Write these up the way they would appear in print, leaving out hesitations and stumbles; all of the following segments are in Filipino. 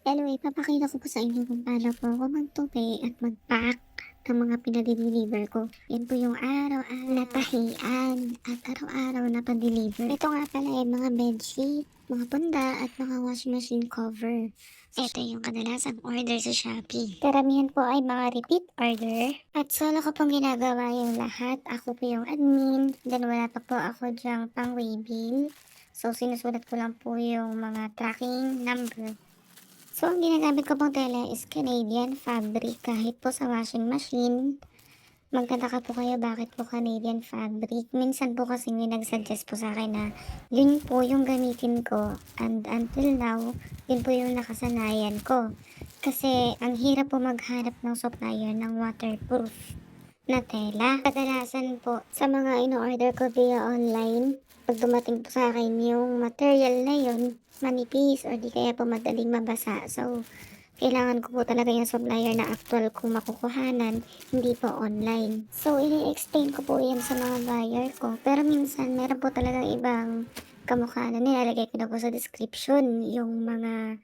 Anyway, papakita ko po sa inyo kung paano po ako magtupi at mag-pack ng mga pinade-deliver ko. Yan po yung araw-araw na tahian at araw-araw na pa-deliver. Ito nga pala ay mga bedsheet, mga punda at mga washing machine cover. Ito yung kadalasang order sa Shopee. Karamihan po ay mga repeat order. At solo ko pong ginagawa yung lahat. Ako po yung admin. Then wala pa po ako dyang pang waybill. So sinusulat ko lang po yung mga tracking number. So, ang ginagamit ko pong tela is Canadian fabric kahit po sa washing machine. Magtataka po kayo bakit po Canadian fabric. Minsan po kasi may nagsuggest po sa akin na yun po yung gamitin ko. And until now, yun po yung nakasanayan ko. Kasi ang hirap po maghanap ng supplier ng waterproof na tela. Kadalasan po sa mga ino-order ko via online, pag dumating po sa akin yung material na yun, manipis or di kaya po madaling mabasa. So, kailangan ko po talaga yung supplier na actual kong makukuhanan, hindi po online. So, i-explain ko po yan sa mga buyer ko. Pero minsan, meron po talagang ibang kamukha na nilalagay ko na po sa description yung mga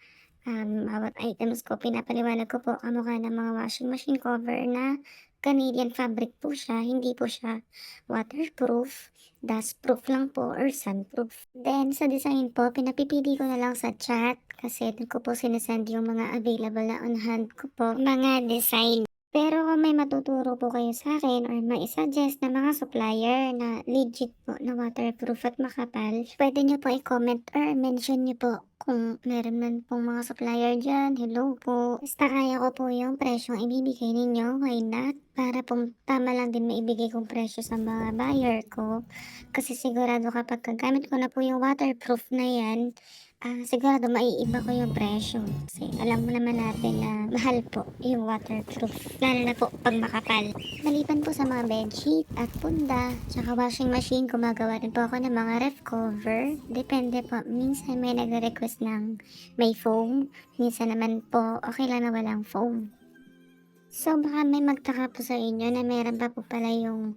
bawat items ko. Pinapaliwanag ko po kamukha ng mga washing machine cover na Canadian fabric po siya, hindi po siya waterproof, dustproof lang po or sunproof. Then sa design po, pinapipili ko na lang sa chat kasi doon ko po sinesend yung mga available na on hand ko po, mga design. Pero kung may matuturo po kayo sa akin or mai-suggest na mga supplier na legit po na waterproof at makapal, pwede nyo po i-comment or mention nyo po kung meron man pong mga supplier dyan. Hello po. Basta kaya ko po yung presyong ibibigay ninyo, why not? Para po tama lang din maibigay kong presyo sa mga buyer ko. Kasi sigurado kapag kagamit ko na po yung waterproof na yan, sigurado maiiba ko yung presyo. Kasi alam mo naman natin na mahal po yung waterproof. Lalo na po pag makapal. Maliban po sa mga bedsheet at punda, tsaka washing machine, gumagawa rin po ako ng mga ref cover. Depende po. Minsan may nagre-request ng may foam. Minsan naman po okay lang na walang foam. So baka may magtaka po sa inyo na meron pa po pala yung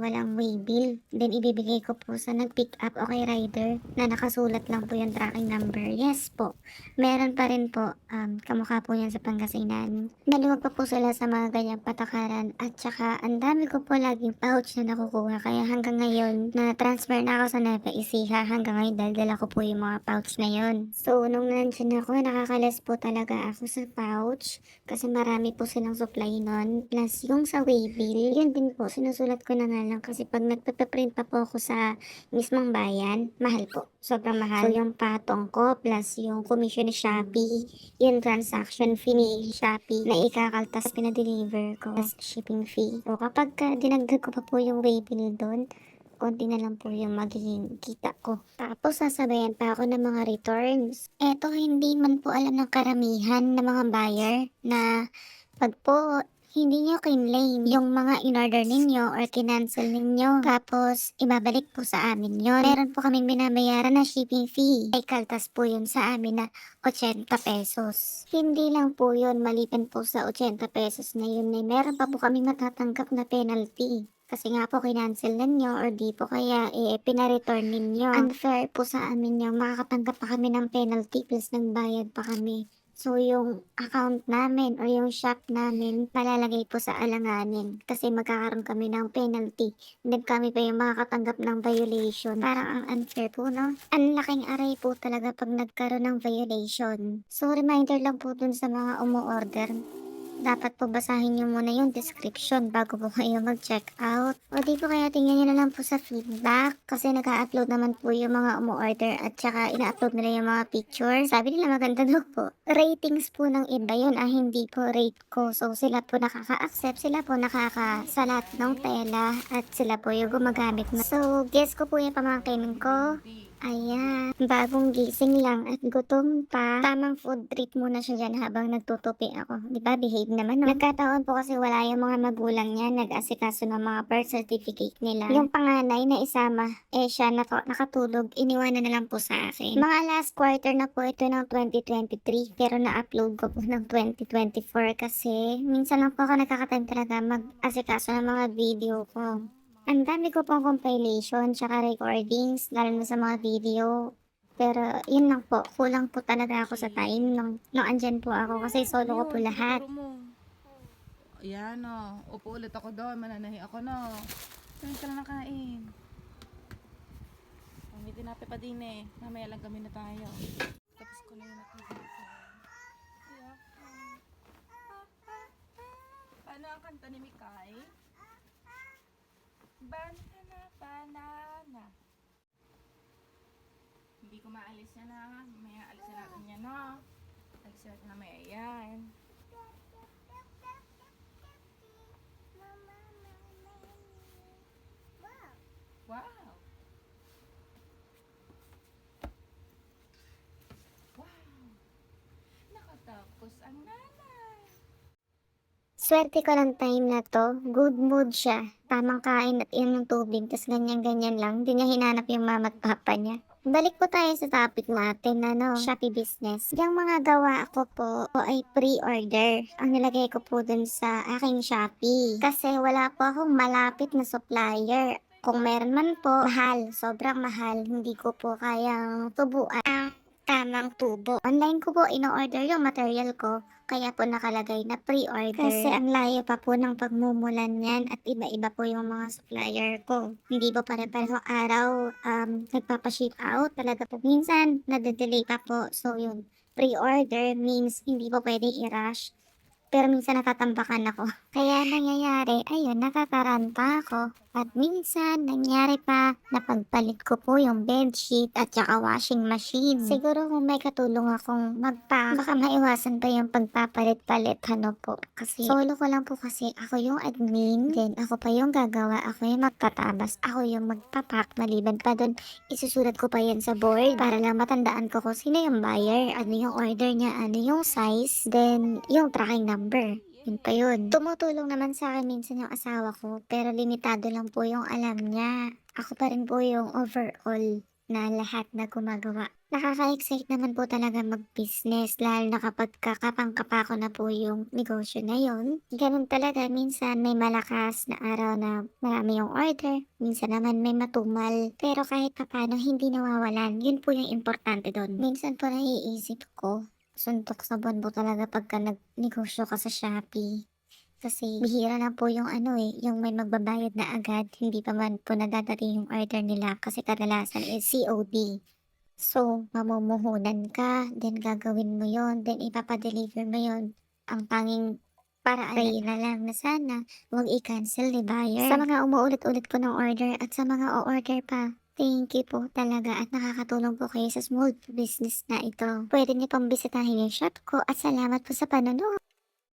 walang waybill. Then ibibigay ko po sa nag-pick up o kay rider na nakasulat lang po yung tracking number. Yes po, meron pa rin po, kamukha po yan sa Pangasinan. Maluwag pa po sila sa mga ganyang patakaran at saka ang dami ko po laging pouch na nakukuha. Kaya hanggang ngayon na transfer na ako sa Nueva Ecija, hanggang ngayon dala ko po yung mga pouch na yon. So nung nandyan ako, nakakalas po talaga ako sa pouch kasi marami po silang supply nun. Plus yung sa waybill, yun din po, sinusulat ko na nga lang kasi pag nagpapaprint pa po ako sa mismong bayan, mahal po. Sobrang mahal. So yung patong ko plus yung commission ni Shopee, yung transaction fee ni Shopee na ikakaltas pinadeliver ko, plus shipping fee. So kapag dinagdag ko pa po yung waybill doon, konti na lang po yung magiging kita ko. Tapos sasabayan pa ako ng mga returns. Eto hindi man po alam ng karamihan ng mga buyer na pag po hindi nyo kinlaim yung mga in-order ninyo or kinancel ninyo, tapos ibabalik po sa amin yon. Meron po kaming binabayaran na shipping fee. Ay kaltas po yun sa amin na 80 pesos. Hindi lang po yun, maliban po sa 80 pesos na yun, meron pa po kami matatanggap na penalty. Kasi nga po kinancel ninyo or di po kaya pina-return ninyo. Unfair po sa amin yung makakatanggap pa kami ng penalty plus nagbayad pa kami. So, yung account namin or yung shop namin, malalagay po sa alanganin kasi magkakaroon kami ng penalty. Then kami pa yung makakatanggap ng violation. Parang ang unfair po, no? Ang laking aray po talaga pag nagkaroon ng violation. So, reminder lang po dun sa mga umu-order, dapat po basahin nyo muna yung description bago po kayo mag-check out. O di po kaya tingnan nyo na lang po sa feedback kasi nag-upload naman po yung mga umu-order at saka ina-upload nila yung mga picture. Sabi nila maganda daw po. Ratings po ng iba yun, hindi po rate ko. So sila po nakaka-accept, sila po nakakasalat ng tela at sila po yung gumagamit na. So guess ko po yung pamangkin ko. Ayan, bagong gising lang at gutom pa. Tamang food trip muna siya dyan habang nagtutupi ako. Di ba, behave naman, no? Nagkataon po kasi wala yung mga magulang niya, nag-asikaso ng mga birth certificate nila. Yung panganay na isama, siya nakatulog, iniwanan na lang po sa akin. Mga last quarter na po ito ng 2023, pero na-upload ko po ng 2024 kasi minsan lang po ako nakaka-time talaga mag-asikaso ng mga video ko. Ang dami ko pong compilation tsaka recordings, lalo na sa mga video. Pero yun lang po, kulang po talaga ako sa Okay. time nung andyan po ako kasi solo ko po Ayun, lahat. tinuturo mo. Ayan o. Upo ulit ako doon. Mananahi ako no. Kain ka na ng kain. May tinapi pa din eh. Mamaya lang kami na tayo. Tapos ko na yung nakikinig. Yeah. Paano ang kanta ni Mikay? Banana, banana. Hindi ko maalis yan ha. Mamaya alisin natin yan no. Alisin natin na mamaya yan. Wow! Wow! Nakatapos ang nanay. Swerte ko ng time na to, good mood siya. Tamang kain at inom ng tubig, tas ganyan-ganyan lang. Hindi niya hinanap yung mama at papa niya. Balik po tayo sa topic natin, Shopee business. Yung mga gawa ko po ay pre-order. Ang nilagay ko po dun sa aking Shopee. Kasi wala po akong malapit na supplier. Kung meron man po, mahal. Sobrang mahal. Hindi ko po kayang tubuan ang tamang tubo. Online ko po ino-order yung material ko. Kaya po nakalagay na pre-order. Kasi ang layo pa po ng pagmumulan yan at iba-iba po yung mga supplier ko. Hindi po pare-parehong araw nagpapa-ship out. Talaga po minsan nade-delay pa po. So yun, pre-order means hindi po pwede i-rush. Pero minsan natatambakan ako. Kaya nangyayari, ayun, natataranta ako. At minsan, nangyari pa, napagpalit ko po yung bedsheet at saka washing machine. Siguro kung may katulong akong magpa, baka maiwasan pa yung pagpapalit-palit, po. Kasi solo ko lang po kasi ako yung admin, then ako pa yung gagawa, ako yung magtatabas, ako yung magpapak, maliban pa dun, isusulat ko pa yan sa board para lang matandaan ko kung sino yung buyer, ano yung order niya, ano yung size, then yung tracking number. Yun pa yun. Tumutulong naman sa akin minsan yung asawa ko, pero limitado lang po yung alam niya. Ako pa rin po yung overall na lahat na gumagawa. Nakaka-excite naman po talaga mag-business, lalo na kapag kakapang-kapa ko na po yung negosyo na yun. Ganun talaga, minsan may malakas na araw na marami yung order, minsan naman may matumal. Pero kahit papano hindi nawawalan, yun po yung importante doon. Minsan po naiisip ko, suntok sa buwan po talaga pagka nagnegosyo ka sa Shopee. Kasi bihira na po yung yung may magbabayad na agad, hindi pa man po nadadating yung order nila kasi kadalasan is COD. So, mamumuhunan ka, then gagawin mo yon, then ipapadeliver mo yon. Ang tanging paraan pray na lang na sana huwag i-cancel ni buyer. Sa mga umuulit-ulit po ng order at sa mga o-order pa, thank you po talaga at nakakatulong po kayo sa small business na ito. Pwede niyo pong bisitahin yung shop ko at salamat po sa panonood.